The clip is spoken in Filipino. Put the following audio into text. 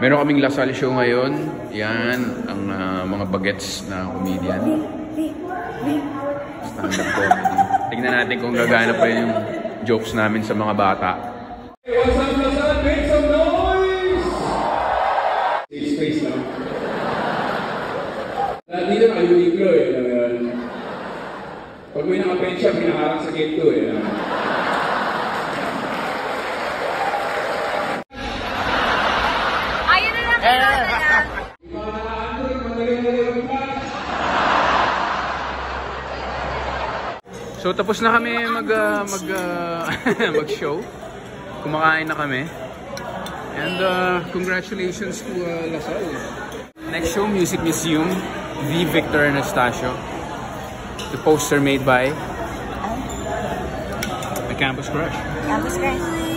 Meron kaming Lasal show ngayon. Yan, ang mga bagets na comedian. Stand-up comedy. Tingnan natin kung gagana pa yung jokes namin sa mga bata. Hey, what's up, Lasal? Make some noise! Space lang. Dito naka-Uniqlo eh. Pag may naka-pension, pinakarang sa gate 2 eh. Ayun na lang, kailangan na yan. So tapos na kami mag-show. Kumakain na kami. And congratulations to Lasal. Next show, Music Museum, V. Victor Anastasio. The poster made by the Campus Crush. Campus Crush.